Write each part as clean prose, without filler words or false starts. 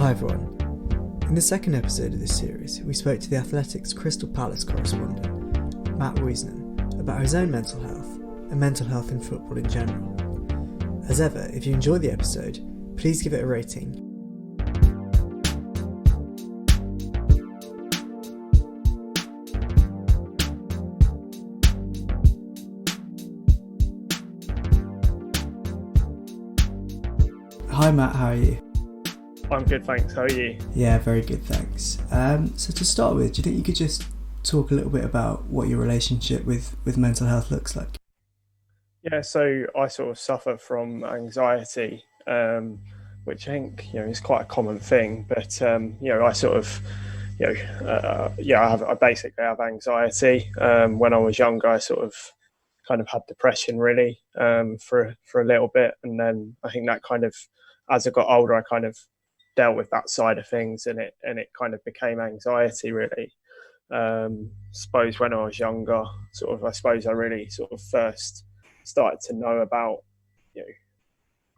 Hi everyone. In the second episode of this series, we spoke to the Athletics Crystal Palace correspondent, Matt Woosnam, about his own mental health and mental health in football in general. As ever, if you enjoyed the episode, please give it a rating. Hi Matt, how are you? I'm good, thanks. How are you? Yeah, very good, thanks. So to start with, do you think you could just talk a little bit about what your relationship with mental health looks like? Yeah, so I sort of suffer from anxiety, which I think is quite a common thing. But I sort of, I basically have anxiety. When I was younger, I sort of kind of had depression really for a little bit, and then I think that kind of, as I got older, I kind of dealt with that side of things, and it kind of became anxiety really. Suppose when I was younger, I suppose I really sort of first started to know about,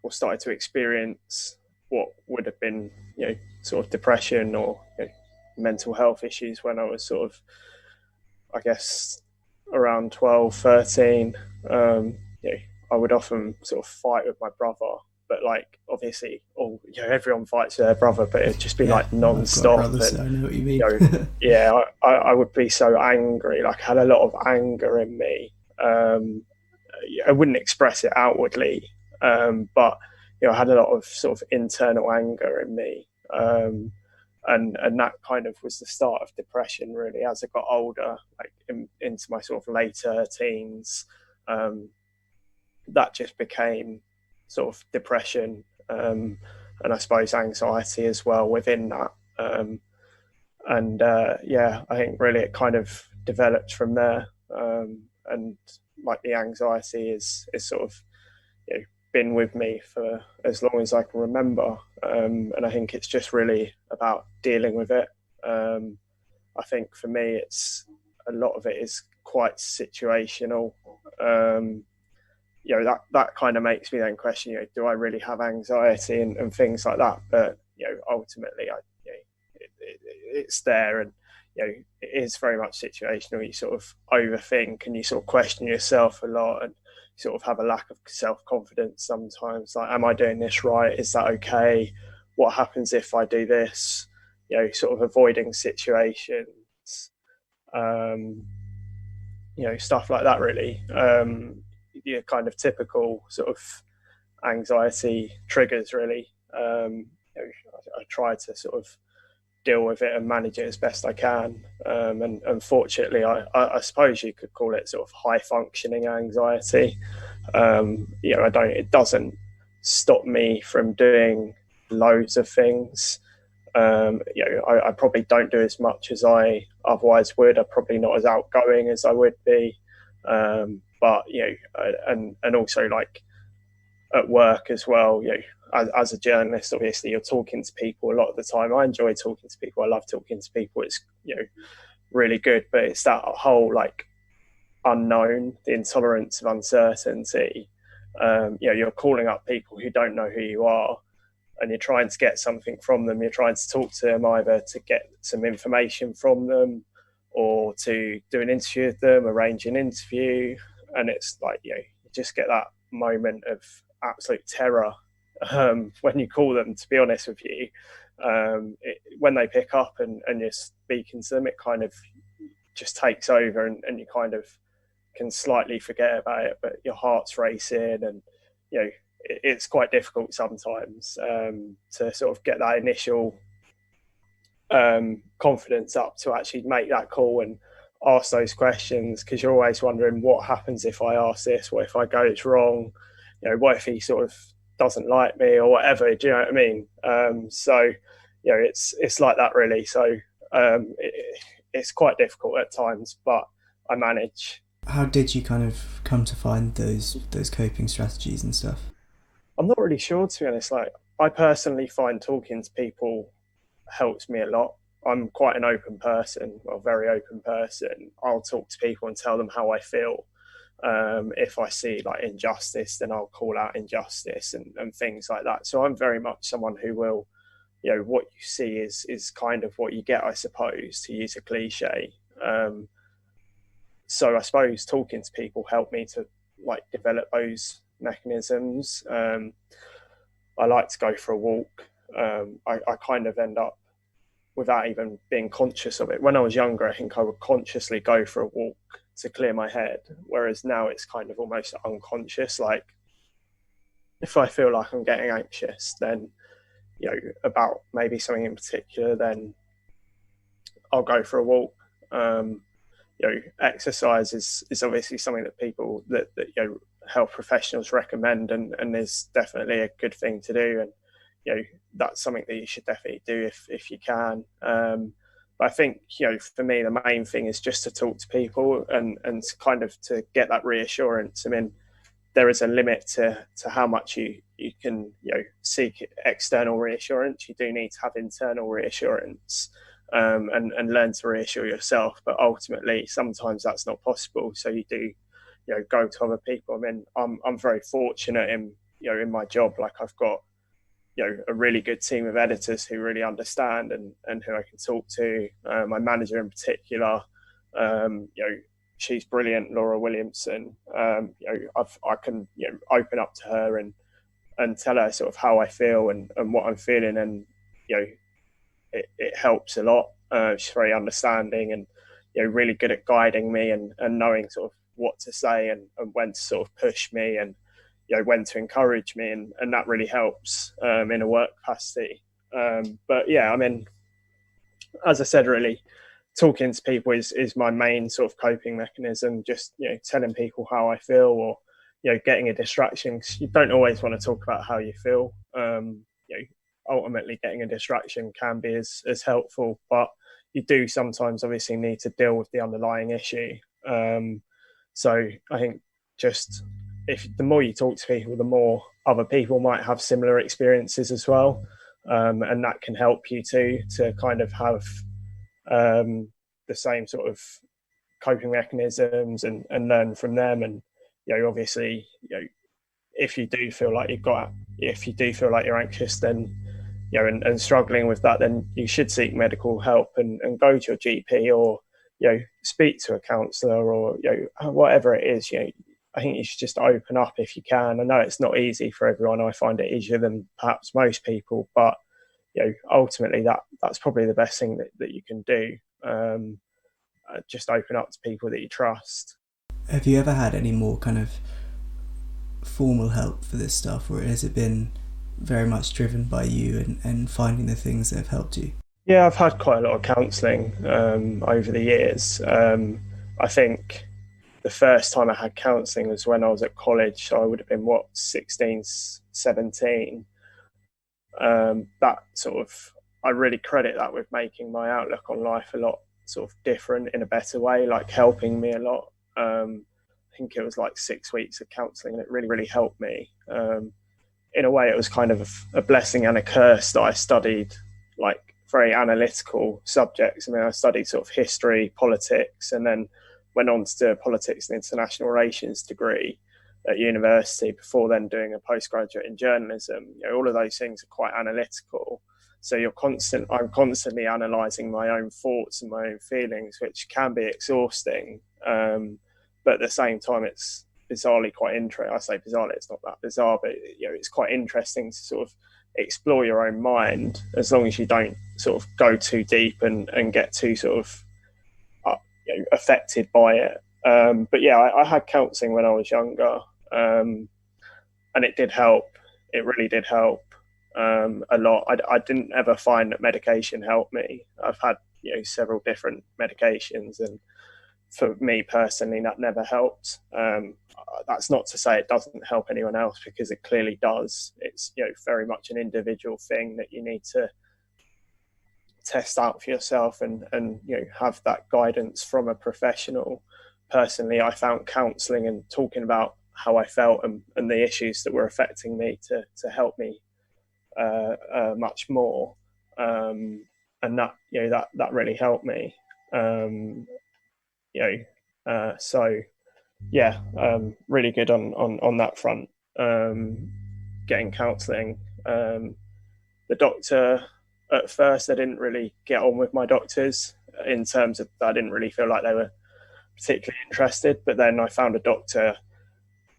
or started to experience what would have been, sort of depression or mental health issues when I was sort of, I guess, around 12, 13. I would often sort of fight with my brother, but like obviously, everyone fights with their brother, but it'd just be like I've got a non-stop. brother, so I know what you mean. I would be so angry. Like I had a lot of anger in me. I wouldn't express it outwardly, but I had a lot of sort of internal anger in me, and that kind of was the start of depression. Really, as I got older, like into my sort of later teens, that just became sort of depression, and I suppose anxiety as well within that. I think really it kind of developed from there. And like the anxiety is sort of been with me for as long as I can remember, and I think it's just really about dealing with it. I think for me, it's a lot of it is quite situational. That kind of makes me then question, do I really have anxiety and things like that? But ultimately, it's there, and it is very much situational. You sort of overthink and you sort of question yourself a lot, and you sort of have a lack of self-confidence sometimes. Like, am I doing this right? Is that okay? What happens if I do this? Sort of avoiding situations, stuff like that. Really, kind of typical sort of anxiety triggers. Really, I try to sort of deal with it and manage it as best I can. And unfortunately, I suppose you could call it sort of high functioning anxiety. It doesn't stop me from doing loads of things. I probably don't do as much as I otherwise would. I'm probably not as outgoing as I would be. And also like at work as well, as a journalist, obviously you're talking to people a lot of the time. I enjoy talking to people. I love talking to people. It's, really good, but it's that whole like unknown, the intolerance of uncertainty. You're calling up people who don't know who you are, and you're trying to get something from them. You're trying to talk to them either to get some information from them or to do an interview with them, arrange an interview. And it's like, you just get that moment of absolute terror when you call them, to be honest with you. When they pick up and you're speaking to them, it kind of just takes over, and you kind of can slightly forget about it, but your heart's racing, and it's quite difficult sometimes to sort of get that initial confidence up to actually make that call and ask those questions, because you're always wondering what happens if I ask this, what if I go it's wrong, what if he sort of doesn't like me or whatever, do you know what I mean? It's like that really. So it's quite difficult at times, but I manage. How did you kind of come to find those coping strategies and stuff? I'm not really sure, to be honest. Like, I personally find talking to people helps me a lot. I'm quite an open person, well, very open person. I'll talk to people and tell them how I feel. If I see like injustice, then I'll call out injustice and things like that. So I'm very much someone who will what you see is kind of what you get, I suppose, to use a cliche. So I suppose talking to people helped me to like develop those mechanisms. I like to go for a walk. I kind of end up without even being conscious of it. When I was younger, I think I would consciously go for a walk to clear my head, whereas now it's kind of almost unconscious. Like if I feel like I'm getting anxious, then about maybe something in particular, then I'll go for a walk. Exercise is obviously something that people that health professionals recommend, and is definitely a good thing to do, and that's something that you should definitely do if you can. But I think for me the main thing is just to talk to people and kind of to get that reassurance. I mean, there is a limit to how much you can seek external reassurance. You do need to have internal reassurance, and learn to reassure yourself. But ultimately, sometimes that's not possible. So you do go to other people. I mean, I'm very fortunate in my job. Like I've got a really good team of editors who really understand and who I can talk to. My manager in particular, she's brilliant, Laura Williamson. I can open up to her and tell her sort of how I feel and what I'm feeling, and it helps a lot. She's very understanding and really good at guiding me and knowing sort of what to say and when to sort of push me and when to encourage me, and that really helps in a work capacity. But yeah, I mean, as I said, really talking to people is my main sort of coping mechanism. Just telling people how I feel, or getting a distraction, because you don't always want to talk about how you feel. Ultimately getting a distraction can be as helpful, but you do sometimes obviously need to deal with the underlying issue. So I think just if the more you talk to people, the more other people might have similar experiences as well, and that can help you to kind of have the same sort of coping mechanisms and learn from them. And obviously if you do feel like you're anxious, then and struggling with that, then you should seek medical help and go to your GP, or speak to a counsellor, or whatever it is. I think you should just open up if you can. I know it's not easy for everyone. I find it easier than perhaps most people, but ultimately that's probably the best thing that you can do. Just open up to people that you trust. Have you ever had any more kind of formal help for this stuff, or has it been very much driven by you and finding the things that have helped you? Yeah, I've had quite a lot of counselling over the years. I think the first time I had counselling was when I was at college, so I would have been 16, 17. That sort of, I really credit that with making my outlook on life a lot sort of different in a better way, like helping me a lot. I think it was like 6 weeks of counselling, and it really, really helped me. In a way, it was kind of a blessing and a curse that I studied like very analytical subjects. I mean, I studied sort of history, politics, and then went on to do a politics and international relations degree at university before then doing a postgraduate in journalism. All of those things are quite analytical. So I'm constantly analysing my own thoughts and my own feelings, which can be exhausting. But at the same time, it's bizarrely quite interesting. I say bizarrely, it's not that bizarre, but it's quite interesting to sort of explore your own mind, as long as you don't sort of go too deep and get too sort of affected by it. But yeah, I had counselling when I was younger, and it did help. It really did help a lot. I didn't ever find that medication helped me. I've had several different medications, and for me personally, that never helped. That's not to say it doesn't help anyone else, because it clearly does. It's very much an individual thing that you need to test out for yourself and have that guidance from a professional. Personally, I found counselling and talking about how I felt and the issues that were affecting me to help me much more, and that that really helped me. So yeah, really good on that front. Getting counselling. The doctor at first I didn't really get on with my doctors in terms of I didn't really feel like they were particularly interested. But then I found a doctor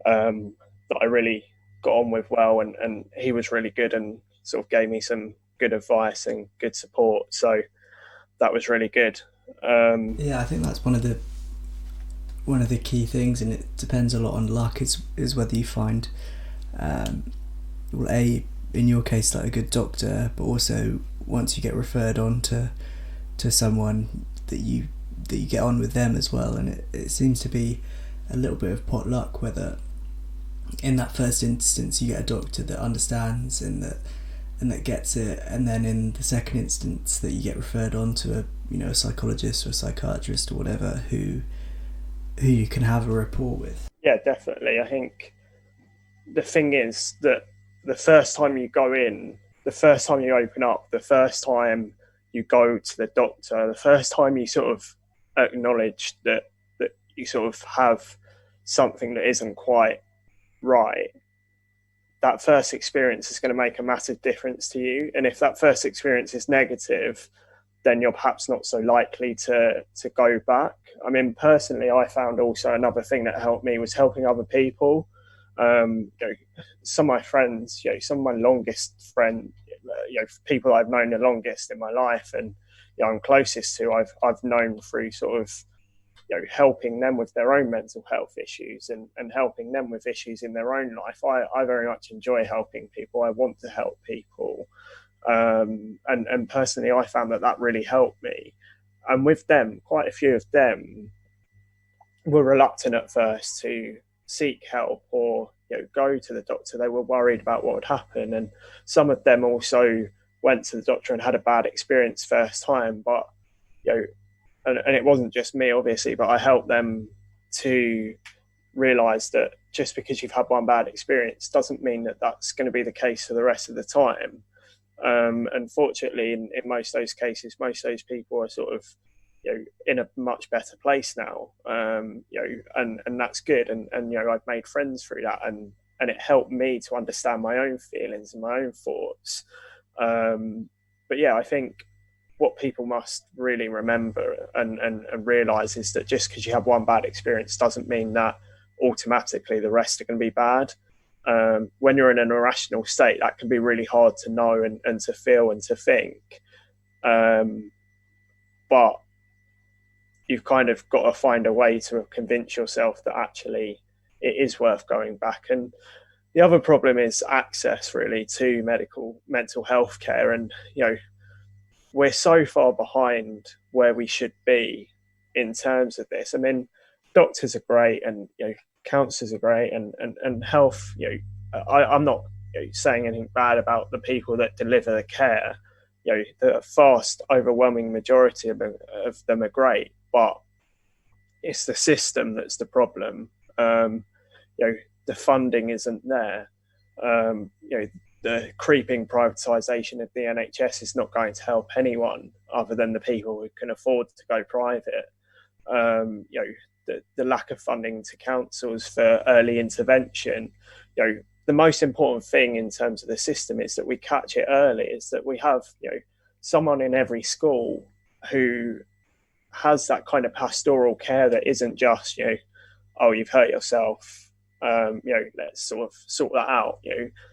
that I really got on with well, and he was really good and sort of gave me some good advice and good support. So that was really good. Yeah, I think that's one of the key things, and it depends a lot on luck. Is whether you find, well, in your case, like a good doctor, but also once you get referred on to someone that you get on with them as well. And it seems to be a little bit of pot luck whether in that first instance you get a doctor that understands and that gets it, and then in the second instance that you get referred on to a psychologist or a psychiatrist or whatever who you can have a rapport with. Yeah, definitely. I think the thing is that the first time you go in, the first time you open up, the first time you go to the doctor, the first time you sort of acknowledge that you sort of have something that isn't quite right, that first experience is going to make a massive difference to you. And if that first experience is negative, then you're perhaps not so likely to go back. I mean, personally, I found also another thing that helped me was helping other people. Some of my friends, some of my longest friends, people I've known the longest in my life, and I'm closest to, I've known through sort of helping them with their own mental health issues and helping them with issues in their own life. I very much enjoy helping people. I want to help people. And personally, I found that really helped me. And with them, quite a few of them were reluctant at first to seek help or go to the doctor. They were worried about what would happen. And some of them also went to the doctor and had a bad experience first time. But and it wasn't just me, obviously, but I helped them to realize that just because you've had one bad experience doesn't mean that that's going to be the case for the rest of the time. Unfortunately, in most of those cases, most of those people are sort of in a much better place now, and that's good. And I've made friends through that, and it helped me to understand my own feelings and my own thoughts. But yeah, I think what people must really remember and realize is that just because you have one bad experience doesn't mean that automatically the rest are going to be bad. When you're in an irrational state, that can be really hard to know and to feel and to think. But you've kind of got to find a way to convince yourself that actually it is worth going back. And the other problem is access really to mental health care. And, we're so far behind where we should be in terms of this. I mean, doctors are great and, counsellors are great and health, I'm not saying anything bad about the people that deliver the care. The vast, overwhelming majority of them are great, but it's the system that's the problem. The funding isn't there. The creeping privatisation of the NHS is not going to help anyone other than the people who can afford to go private. The lack of funding to councils for early intervention. The most important thing in terms of the system is that we catch it early, is that we have someone in every school who has that kind of pastoral care that isn't just oh, you've hurt yourself, let's sort of sort that out.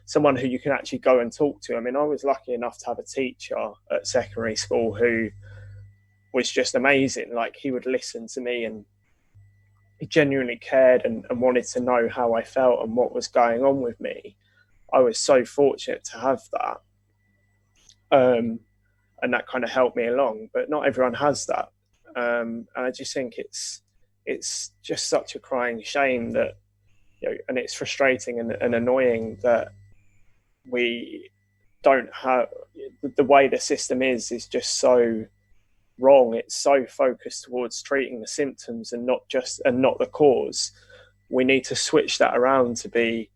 Someone who you can actually go and talk to. I mean, I was lucky enough to have a teacher at secondary school who was just amazing. Like, he would listen to me and he genuinely cared and wanted to know how I felt and what was going on with me. I was so fortunate to have that. And that kind of helped me along, but not everyone has that. And I just think it's just such a crying shame that, and it's frustrating and annoying that we don't have the way the system is just so wrong. It's so focused towards treating the symptoms and not the cause. We need to switch that around to be,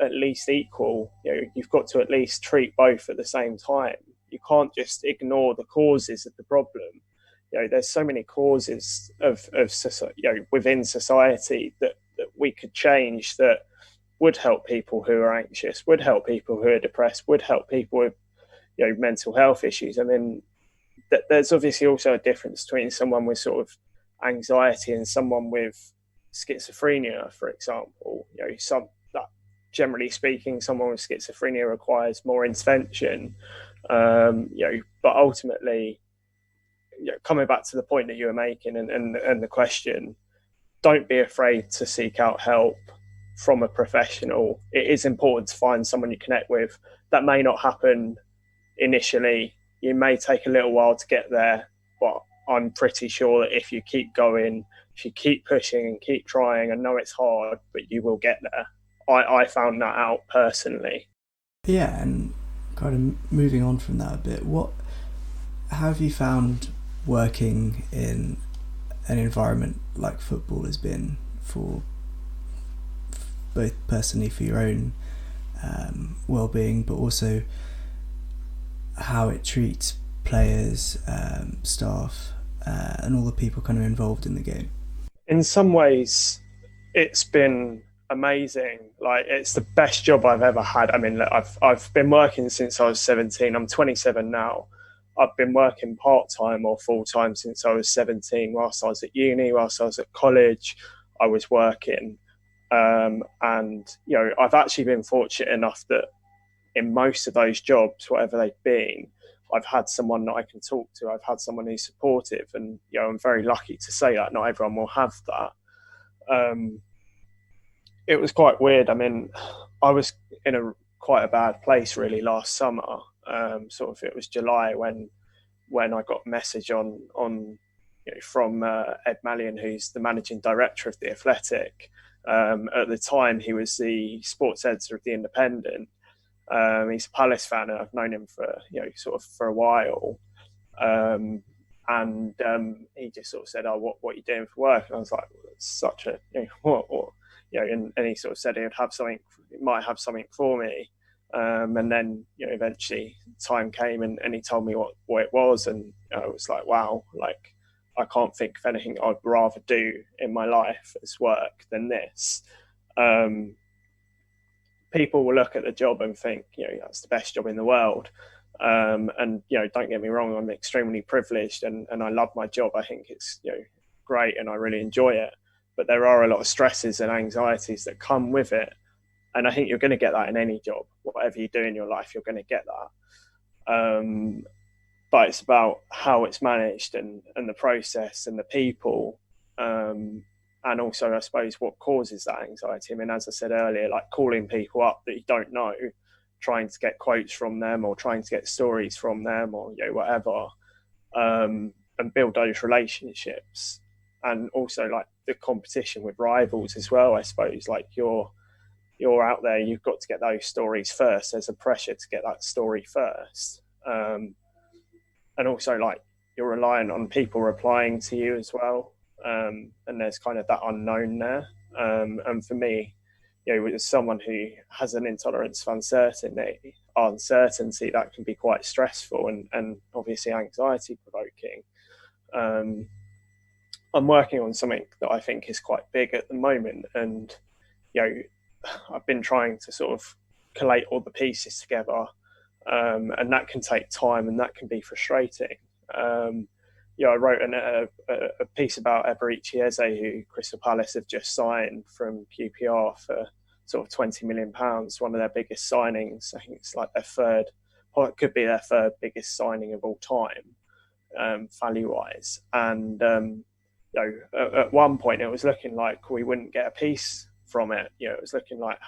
at least equal. You've got to at least treat both at the same time. You can't just ignore the causes of the problem. There's so many causes of within society that we could change that would help people who are anxious, would help people who are depressed, would help people with mental health issues. I mean, there's obviously also a difference between someone with sort of anxiety and someone with schizophrenia, for example. Some that generally speaking, someone with schizophrenia requires more intervention. But ultimately, coming back to the point that you were making and the question, don't be afraid to seek out help from a professional. It is important to find someone you connect with. That may not happen initially. You may take a little while to get there, but I'm pretty sure that if you keep going, if you keep pushing and keep trying, I know it's hard, but you will get there. I found that out personally. Yeah, and kind of moving on from that a bit, how have you found working in an environment like football has been for both personally for your own well-being, but also how it treats players, staff, and all the people kind of involved in the game? In some ways, it's been amazing. Like, it's the best job I've ever had. I mean, I've been working since I was 17. I'm 27 now. I've been working part-time or full-time since I was 17. Whilst I was at uni, whilst I was at college, I was working. And I've actually been fortunate enough that in most of those jobs, whatever they've been, I've had someone that I can talk to. I've had someone who's supportive, and I'm very lucky to say that. Not everyone will have that. It was quite weird. I mean, I was in quite a bad place really last summer. Sort of, it was July when I got a message on from Ed Mallion, who's the managing director of the Athletic. At the time, he was the sports editor of the Independent. He's a Palace fan, and I've known him for sort of for a while. And he just sort of said, "Oh, what are you doing for work?" And I was like, well, "It's such a what." And he sort of said he might have something for me. And then eventually time came, and he told me what it was, and I was like, wow, like I can't think of anything I'd rather do in my life as work than this. People will look at the job and think, that's the best job in the world. And don't get me wrong, I'm extremely privileged, and I love my job. I think it's great, and I really enjoy it. But there are a lot of stresses and anxieties that come with it, and I think you're going to get that in any job. Whatever you do in your life, you're going to get that. But it's about how it's managed, and the process and the people. And also, I suppose, what causes that anxiety. I mean, as I said earlier, like calling people up that you don't know, trying to get quotes from them, or trying to get stories from them, or whatever, and build those relationships. And also, like, the competition with rivals as well. I suppose, like, you're out there, you've got to get those stories first. There's a pressure to get that story first, and also, like, you're relying on people replying to you as well. And there's kind of that unknown there. And for me, as someone who has an intolerance of uncertainty, that can be quite stressful and obviously anxiety provoking. I'm working on something that I think is quite big at the moment, and I've been trying to sort of collate all the pieces together, and that can take time, and that can be frustrating. I wrote a piece about Eberechi Eze, who Crystal Palace have just signed from QPR for sort of £20 million, one of their biggest signings. I think it's like it could be their third biggest signing of all time, value-wise. And at one point, it was looking like we wouldn't get a piece from it. It was looking like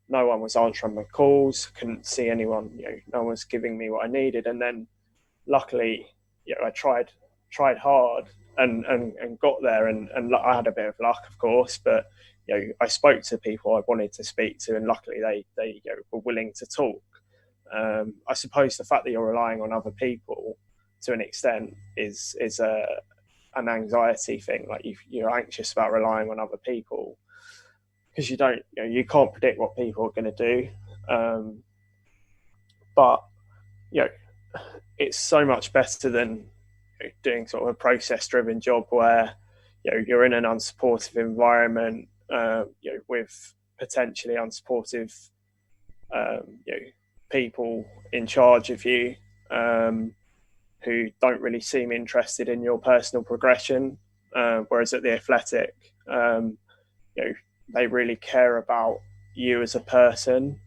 no one was answering my calls, couldn't see anyone. No one was giving me what I needed, and then luckily, I tried hard and got there, and I had a bit of luck, of course, but I spoke to people I wanted to speak to, and luckily they were willing to talk. I suppose the fact that you're relying on other people to an extent is an anxiety thing. Like, you're anxious about relying on other people because you can't predict what people are going to do. But it's so much better than doing sort of a process-driven job where you're in an unsupportive environment, with potentially unsupportive people in charge of you who don't really seem interested in your personal progression. Whereas at the Athletic, you know, they really care about you as a person,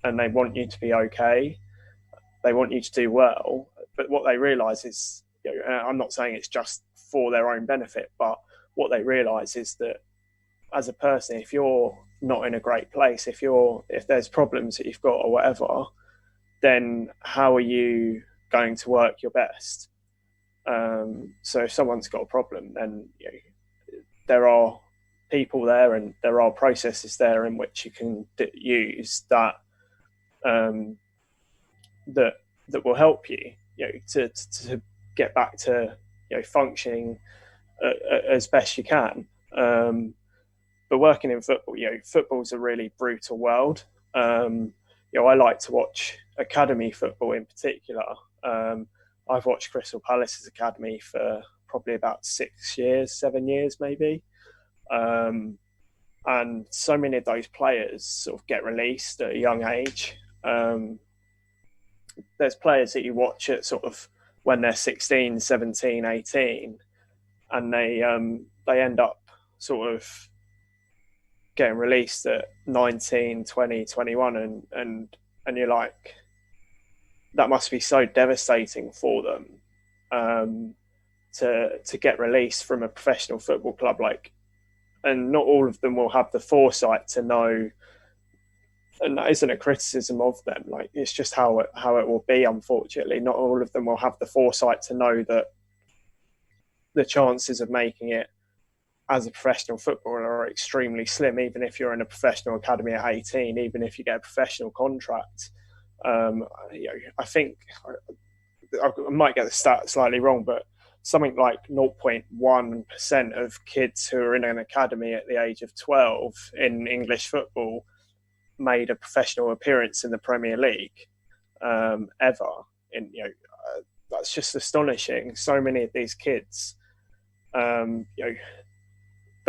and they want you to be okay. They want you to do well. But what they realise is, I'm not saying it's just for their own benefit, but what they realise is that as a person, if you're not in a great place, if there's problems that you've got or whatever, then how are you going to work your best? So if someone's got a problem, then there are people there and there are processes there in which you can use that um, that that will help you, to get back to functioning as best you can. But working in football, football's a really brutal world. I like to watch academy football in particular. I've watched Crystal Palace's academy for probably about 6 years, 7 years maybe. And so many of those players sort of get released at a young age. There's players that you watch at sort of when they're 16, 17, 18, and they end up sort of getting released at 19, 20, 21, and you're like, that must be so devastating for them, to get released from a professional football club. And not all of them will have the foresight to know, and that isn't a criticism of them. It's just how it will be. Unfortunately, not all of them will have the foresight to know that the chances of making it as a professional footballer are extremely slim. Even if you're in a professional academy at 18, even if you get a professional contract, I think I might get the stat slightly wrong, but something like 0.1% of kids who are in an academy at the age of 12 in English football made a professional appearance in the Premier League ever. And that's just astonishing. So many of these kids, but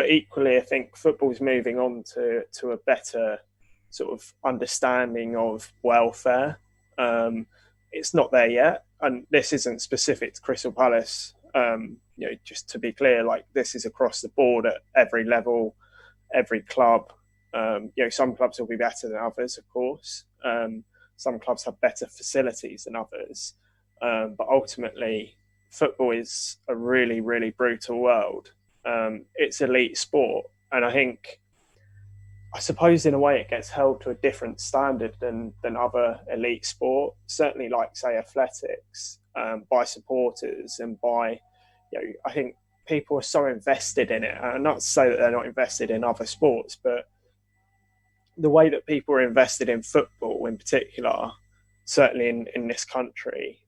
equally, I think football's moving on to a better sort of understanding of welfare. It's not there yet, and this isn't specific to Crystal Palace. Just to be clear, this is across the board at every level, every club. Some clubs will be better than others, of course. Some clubs have better facilities than others, but ultimately, football is a really, really brutal world. It's elite sport, and I suppose in a way it gets held to a different standard than other elite sport, certainly like say athletics, by supporters and by, I think people are so invested in it, and not to say that they're not invested in other sports, but the way that people are invested in football in particular, certainly in this country,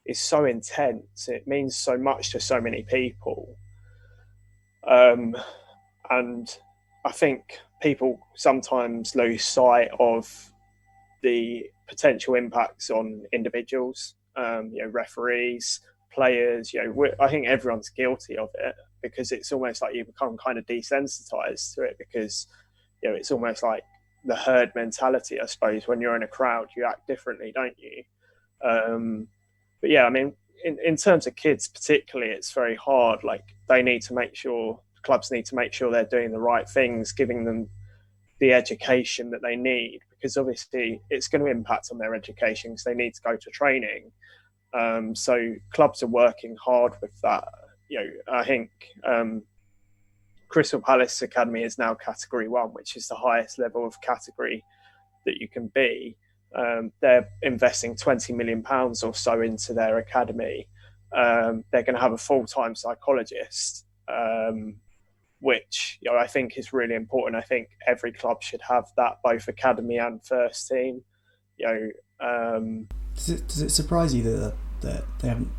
is so intense. It means so much to so many people. And I think people sometimes lose sight of the potential impacts on individuals, referees, players. I think everyone's guilty of it, because it's almost like you become kind of desensitized to it, because it's almost like the herd mentality, I suppose. When you're in a crowd, you act differently, don't you? But yeah, I mean, in terms of kids particularly, it's very hard. They need to make sure, clubs need to make sure they're doing the right things, giving them the education that they need, because obviously it's going to impact on their education because they need to go to training. So clubs are working hard with that. I think Crystal Palace Academy is now Category 1, which is the highest level of category that you can be. They're investing £20 million or so into their academy. They're going to have a full-time psychologist, which I think is really important. I think every club should have that, both academy and first team. Does it surprise you that they haven't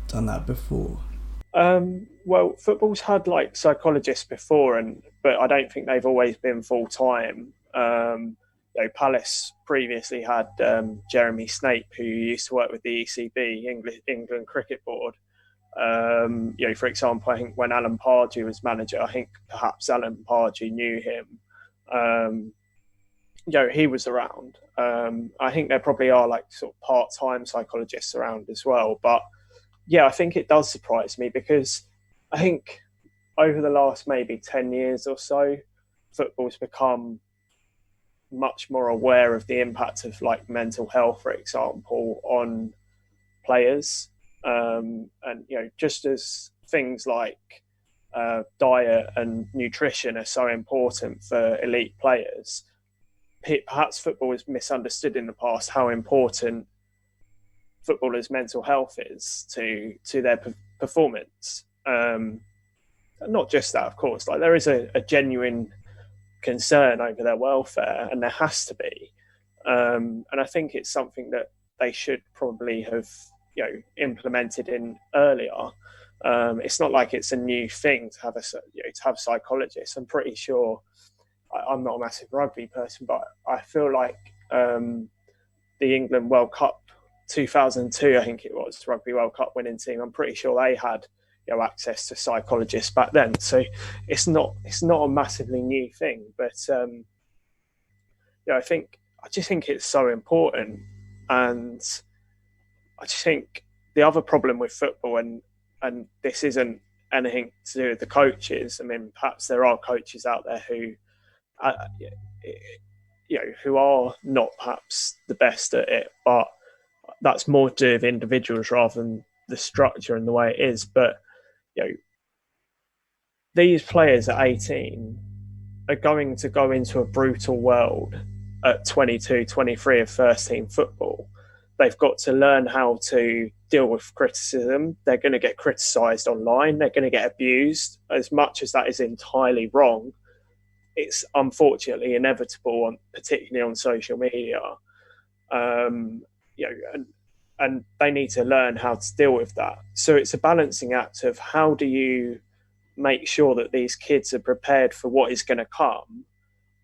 done that before? Well, football's had psychologists before, but I don't think they've always been full-time. Palace previously had Jeremy Snape, who used to work with the ECB, England Cricket Board. For example, I think when Alan Pardew was manager, I think perhaps Alan Pardew knew him. he was around. I think there probably are like sort of part-time psychologists around as well. But yeah, I think it does surprise me because I think over the last maybe 10 years or so, football's become much more aware of the impact of like mental health, for example, on players. And, just as things like diet and nutrition are so important for elite players, perhaps football was misunderstood in the past how important footballers' mental health is to their performance. Not just that, of course. Like there is a genuine concern over their welfare, and there has to be. And I think it's something that they should probably have, implemented in earlier. It's not like it's a new thing to have to have psychologists. I'm pretty sure. I'm not a massive rugby person, but I feel like the England World Cup 2002, I think it was, Rugby World Cup winning team. I'm pretty sure they had access to psychologists back then. So it's not a massively new thing, but I just think it's so important, and I just think the other problem with football, and this isn't anything to do with the coaches. I mean, perhaps there are coaches out there who who are not perhaps the best at it, but that's more to do with individuals rather than the structure and the way it is. But you know, these players at 18 are going to go into a brutal world at 22, 23 of first team football. They've got to learn how to deal with criticism. They're going to get criticised online. They're going to get abused. As much as that is entirely wrong, it's unfortunately inevitable, particularly on social media. And they need to learn how to deal with that. So it's a balancing act of how do you make sure that these kids are prepared for what is going to come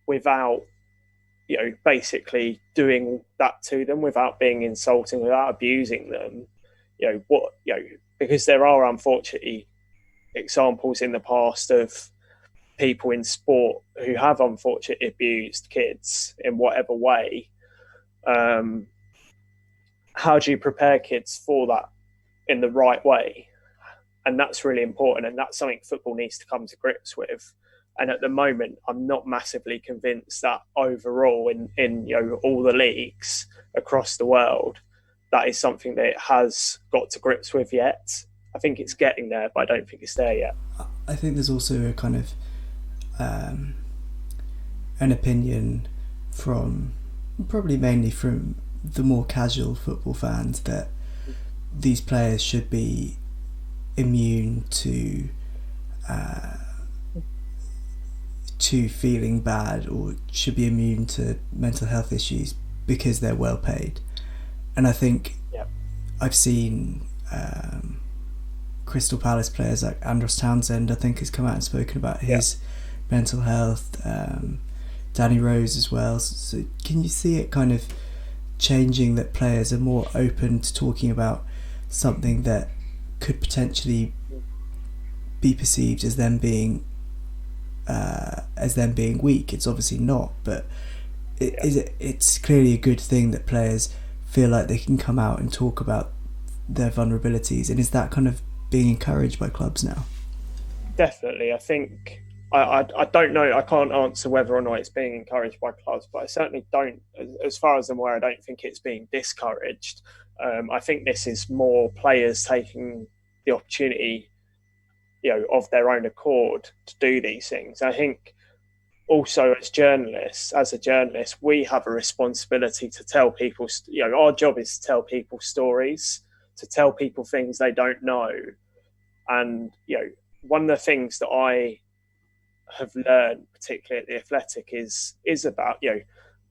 without basically doing that to them, without being insulting, without abusing them. Because there are unfortunately examples in the past of people in sport who have unfortunately abused kids in whatever way. How do you prepare kids for that in the right way? And that's really important, and that's something football needs to come to grips with. And at the moment, I'm not massively convinced that overall in all the leagues across the world, that is something that it has got to grips with yet. I think it's getting there, but I don't think it's there yet. I think there's also a kind of an opinion from probably mainly from the more casual football fans that these players should be immune to feeling bad, or should be immune to mental health issues because they're well paid. And I think I've seen Crystal Palace players like Andros Townsend, I think, has come out and spoken about his mental health. Danny Rose as well. So can you see it kind of changing, that players are more open to talking about something that could potentially be perceived as them being weak? It's obviously not, but it's clearly a good thing that players feel like they can come out and talk about their vulnerabilities. And is that kind of being encouraged by clubs now? Definitely. I think I don't know. I can't answer whether or not it's being encouraged by clubs, but I certainly don't, as far as I'm aware, I don't think it's being discouraged. I think this is more players taking the opportunity, of their own accord to do these things. I think also as a journalist, we have a responsibility to tell people, our job is to tell people stories, to tell people things they don't know. And, one of the things that I have learned, particularly at The Athletic, is about,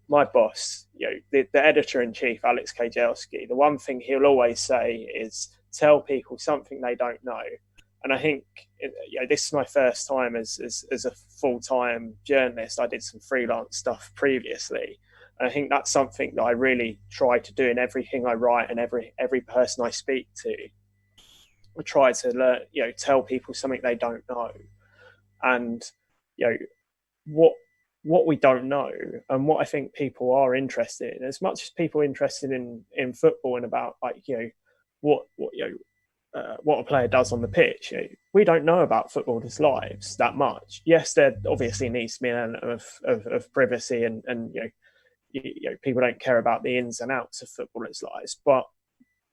my boss, the editor-in-chief, Alex Kajelski, the one thing he'll always say is tell people something they don't know. And I think, this is my first time as a full-time journalist. I did some freelance stuff previously. And I think that's something that I really try to do in everything I write and every person I speak to. I try to learn, tell people something they don't know. And, what what we don't know, and what I think people are interested in, as much as people are interested in football and about, like, what a player does on the pitch. We don't know about footballers' lives that much. Yes, there obviously needs to be an element of privacy, and people don't care about the ins and outs of footballers' lives, but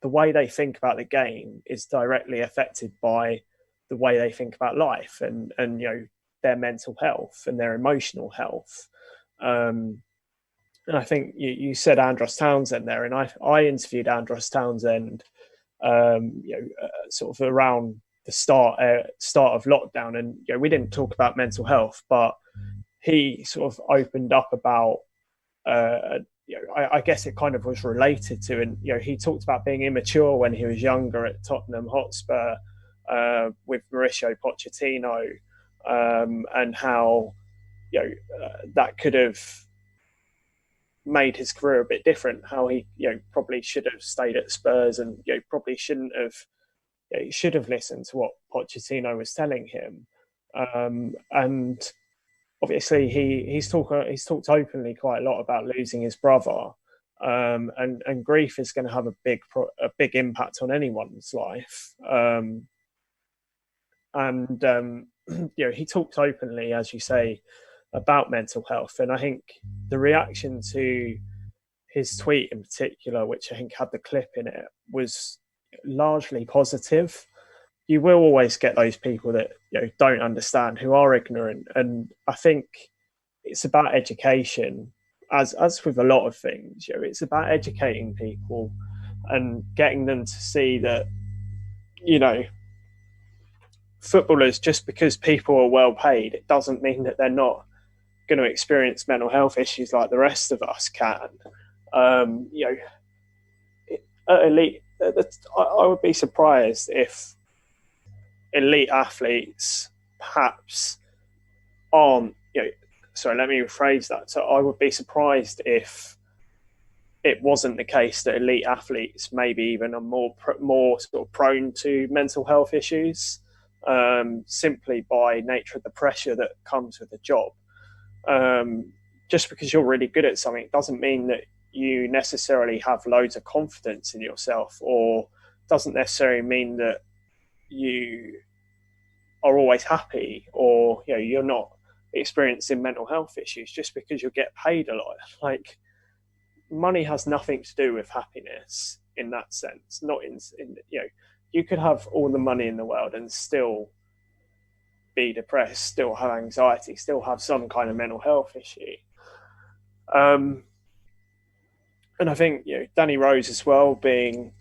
the way they think about the game is directly affected by the way they think about life, and their mental health and their emotional health. And I think you said Andros Townsend there, and I interviewed Andros Townsend, sort of around the start of lockdown, and we didn't talk about mental health, but he sort of opened up about. I guess it kind of was related to, and he talked about being immature when he was younger at Tottenham Hotspur with Mauricio Pochettino, and how that could have made his career a bit different. How he probably should have stayed at Spurs, and probably shouldn't have. He should have listened to what Pochettino was telling him, and obviously he's talked openly quite a lot about losing his brother, and grief is going to have a big impact on anyone's life. And he talked openly, as you say, about mental health, and I think the reaction to his tweet in particular, which I think had the clip in it, was largely positive. You will always get those people that don't understand, who are ignorant, and I think it's about education, as with a lot of things. It's about educating people and getting them to see that footballers, just because people are well paid, it doesn't mean that they're not going to experience mental health issues like the rest of us can. At elite, I would be surprised if elite athletes perhaps aren't, sorry, let me rephrase that. So I would be surprised if it wasn't the case that elite athletes maybe even are more sort of prone to mental health issues, simply by nature of the pressure that comes with the job. Just because you're really good at something doesn't mean that you necessarily have loads of confidence in yourself, or doesn't necessarily mean that you are always happy, or you're not experiencing mental health issues just because you get paid a lot. Like, money has nothing to do with happiness in that sense. Not in you could have all the money in the world and still be depressed, still have anxiety, still have some kind of mental health issue. And I think Danny Rose as well, being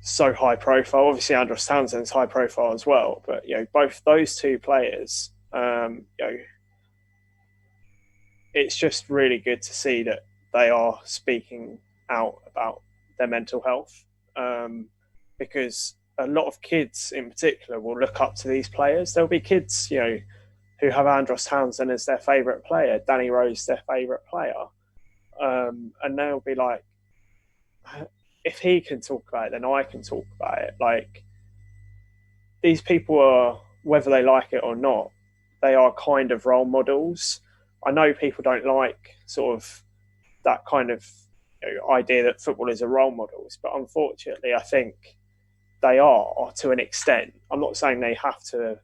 so high profile. Obviously, Andros Townsend's high profile as well, but both those two players, it's just really good to see that they are speaking out about their mental health, because a lot of kids, in particular, will look up to these players. There'll be kids, who have Andros Townsend as their favourite player, Danny Rose their favourite player, and they'll be like, if he can talk about it, then I can talk about it. Like, these people are, whether they like it or not, they are kind of role models. I know people don't like sort of that kind of idea that footballers are role models, but unfortunately, I think they are to an extent. I'm not saying they have to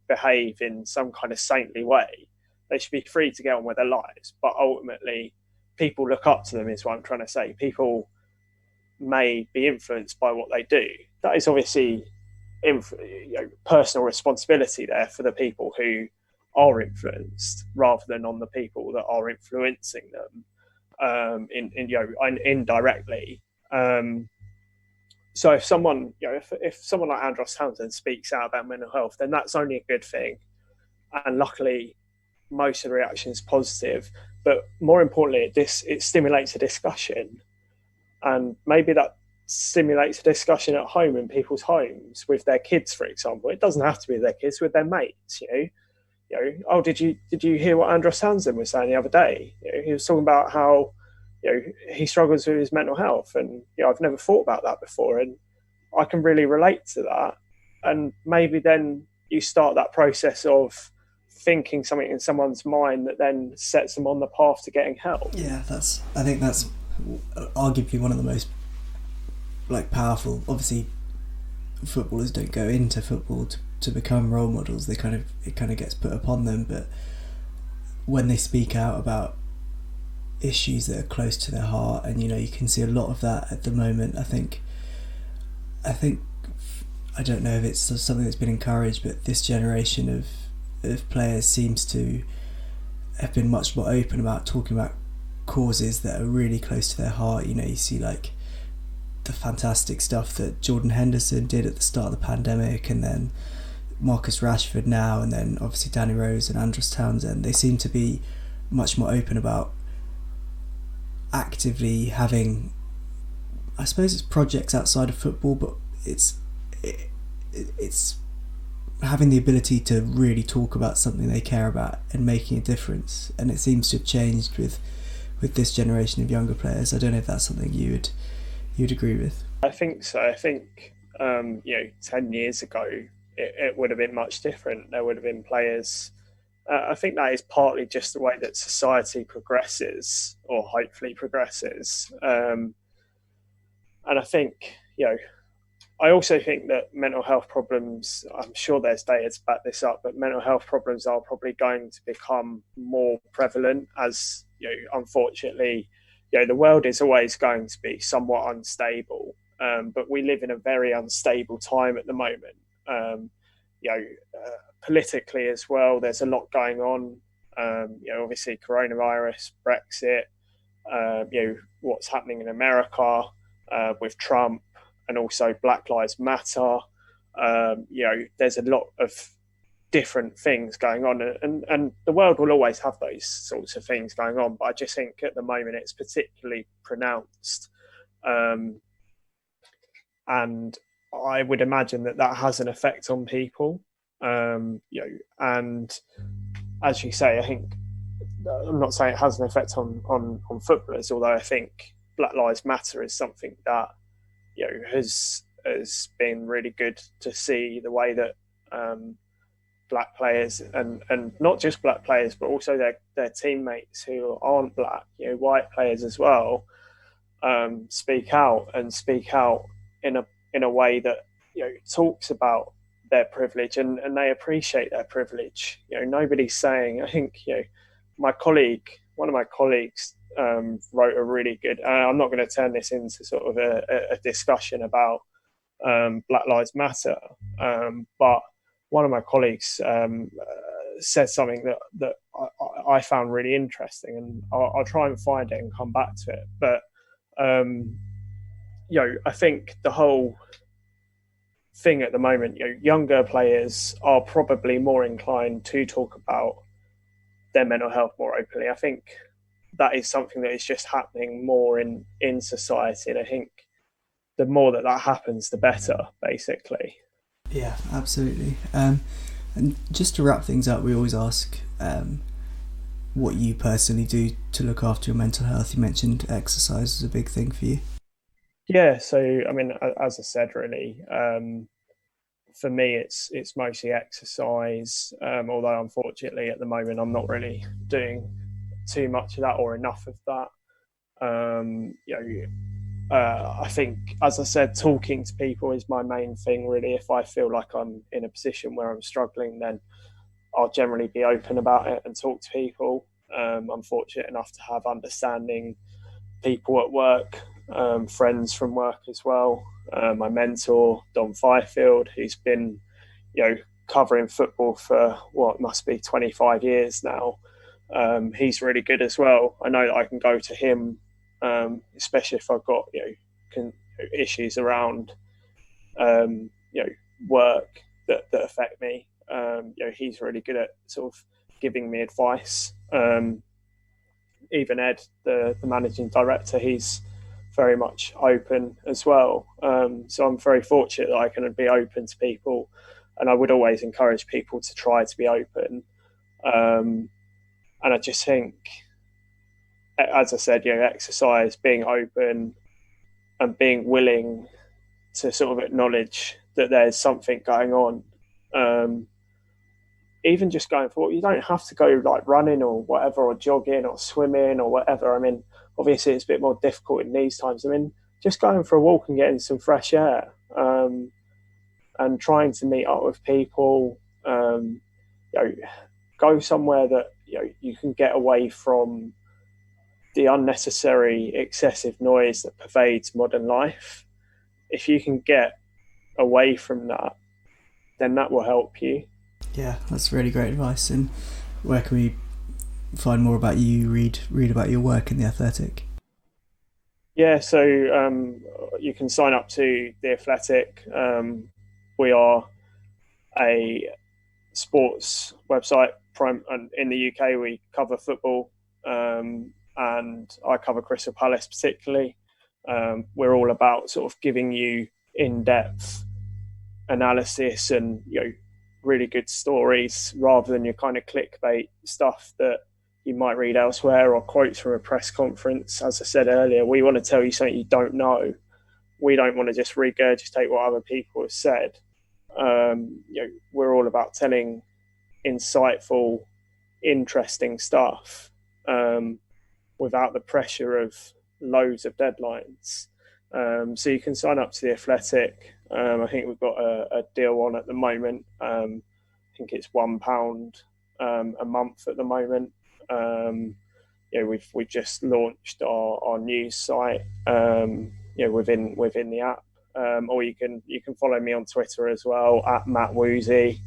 behave in some kind of saintly way. They should be free to get on with their lives, but ultimately, people look up to them, is what I'm trying to say. People may be influenced by what they do. That is obviously personal responsibility there for the people who are influenced, rather than on the people that are influencing them indirectly. So if someone, if someone like Andros Townsend speaks out about mental health, then that's only a good thing. And luckily, most of the reaction is positive. But more importantly, it stimulates a discussion, and maybe that stimulates a discussion at home, in people's homes, with their kids, for example. It doesn't have to be their kids, with their mates. Oh, did you hear what Andros Townsend was saying the other day? He was talking about how he struggles with his mental health, and I've never thought about that before, and I can really relate to that. And maybe then you start that process of thinking something in someone's mind that then sets them on the path to getting help. Yeah, I think that's arguably one of the most like powerful. Obviously, footballers don't go into football to become role models. It kind of gets put upon them, but when they speak out about issues that are close to their heart, and you can see a lot of that at the moment. I think I don't know if it's something that's been encouraged, but this generation of players seems to have been much more open about talking about causes that are really close to their heart. You see like the fantastic stuff that Jordan Henderson did at the start of the pandemic, and then Marcus Rashford now, and then obviously Danny Rose and Andros Townsend. They seem to be much more open about actively having, I suppose it's projects outside of football, but it's having the ability to really talk about something they care about and making a difference. And it seems to have changed with this generation of younger players. I don't know if that's something you'd agree with. I think so. I think 10 years ago it would have been much different. There would have been players. I think that is partly just the way that society progresses, or hopefully progresses. And I think, I also think that mental health problems, I'm sure there's data to back this up, but mental health problems are probably going to become more prevalent as, unfortunately, the world is always going to be somewhat unstable. But we live in a very unstable time at the moment. Politically as well, there's a lot going on. Obviously coronavirus, Brexit, what's happening in America with Trump, and also Black Lives Matter. There's a lot of different things going on, and the world will always have those sorts of things going on. But I just think at the moment it's particularly pronounced, and I would imagine that has an effect on people. And as you say, I think, I'm not saying it has an effect on footballers, although I think Black Lives Matter is something that has been really good to see, the way that black players, and not just black players, but also their teammates who aren't black, white players as well, speak out in a way that talks about their privilege, and they appreciate their privilege. Nobody's saying, I think, one of my colleagues wrote a really good, I'm not going to turn this into sort of a discussion about Black Lives Matter, but one of my colleagues said something that I found really interesting, and I'll try and find it and come back to it. But I think the whole thing at the moment, younger players are probably more inclined to talk about their mental health more openly. I think that is something that is just happening more in society, and I think the more that happens, the better, basically. Yeah, absolutely. And just to wrap things up, we always ask what you personally do to look after your mental health. You mentioned exercise is a big thing for you. Yeah, so I mean, as I said, really, for me, it's mostly exercise. Although unfortunately, at the moment, I'm not really doing too much of that or enough of that. I think, as I said, talking to people is my main thing, really. If I feel like I'm in a position where I'm struggling, then I'll generally be open about it and talk to people. I'm fortunate enough to have understanding people at work, friends from work as well. My mentor, Don Fifield, who's been, covering football for what must be 25 years now. He's really good as well. I know that I can go to him, especially if I've got issues around work that affect me. He's really good at sort of giving me advice. Even Ed, the managing director, he's very much open as well. So I'm very fortunate that I can be open to people, and I would always encourage people to try to be open. And I just think, as I said, exercise, being open, and being willing to sort of acknowledge that there's something going on, even just going for, you don't have to go like running or whatever, or jogging or swimming or whatever. I mean, obviously it's a bit more difficult in these times. I mean, just going for a walk and getting some fresh air, and trying to meet up with people, you know, go somewhere that you can get away from the unnecessary excessive noise that pervades modern life. If you can get away from that, then that will help you. Yeah, that's really great advice. And where can we find more about you, read about your work in The Athletic? Yeah, so you can sign up to The Athletic. We are a sports website. In the UK, we cover football, and I cover Crystal Palace particularly. We're all about sort of giving you in-depth analysis and really good stories, rather than your kind of clickbait stuff that you might read elsewhere, or quotes from a press conference. As I said earlier, we want to tell you something you don't know. We don't want to just regurgitate what other people have said. We're all about telling insightful, interesting stuff, without the pressure of loads of deadlines. So you can sign up to The Athletic. I think we've got a deal on at the moment. I think it's £1 a month at the moment. We've just launched our news site, within the app. Or you can follow me on Twitter as well, at Matt Woosnam.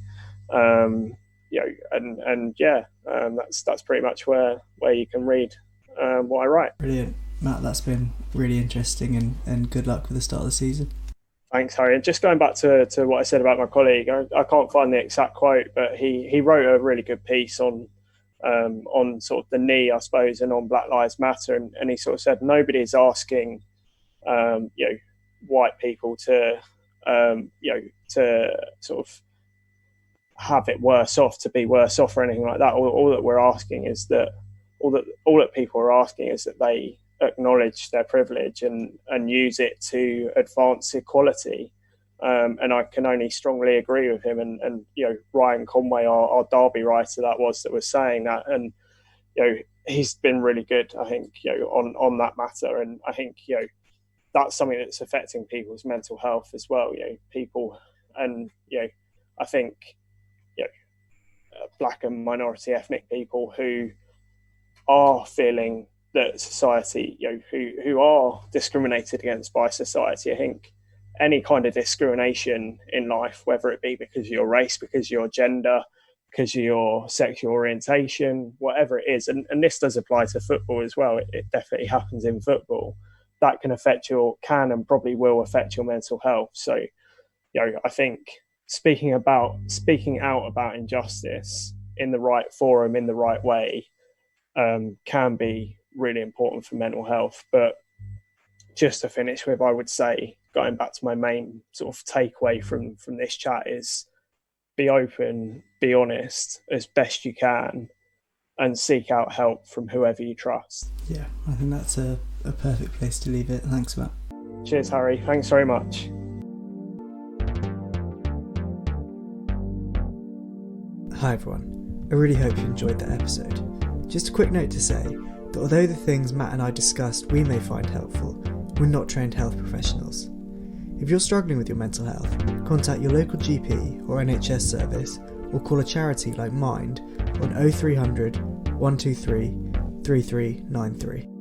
That's pretty much where you can read what I write. Brilliant, Matt. That's been really interesting, and good luck with the start of the season. Thanks, Harry. And just going back to what I said about my colleague, I can't find the exact quote, but he wrote a really good piece on sort of the knee, I suppose, and on Black Lives Matter, and he sort of said nobody's asking white people to sort of have it worse off, to be worse off, or anything like that. All that we're asking is that all that people are asking is that they acknowledge their privilege and use it to advance equality. And I can only strongly agree with him. And Ryan Conway, our Derby writer, that was saying that, and he's been really good, I think, on that matter. And I think that's something that's affecting people's mental health as well. People, and I think black and minority ethnic people who are feeling that society, who are discriminated against by society. I think any kind of discrimination in life, whether it be because of your race, because of your gender, because of your sexual orientation, whatever it is, and this does apply to football as well. It definitely happens in football. That can and probably will affect your mental health. So, I think speaking out about injustice in the right forum, in the right way, can be really important for mental health. But just to finish with, I would say, going back to my main sort of takeaway from this chat, is be open, be honest as best you can, and seek out help from whoever you trust. Yeah, I think that's a perfect place to leave it. Thanks, Matt. Cheers, Harry. Thanks very much. Hi everyone. I really hope you enjoyed that episode. Just a quick note to say that although the things Matt and I discussed we may find helpful, we're not trained health professionals. If you're struggling with your mental health, contact your local GP or NHS service, or call a charity like Mind on 0300 123 3393.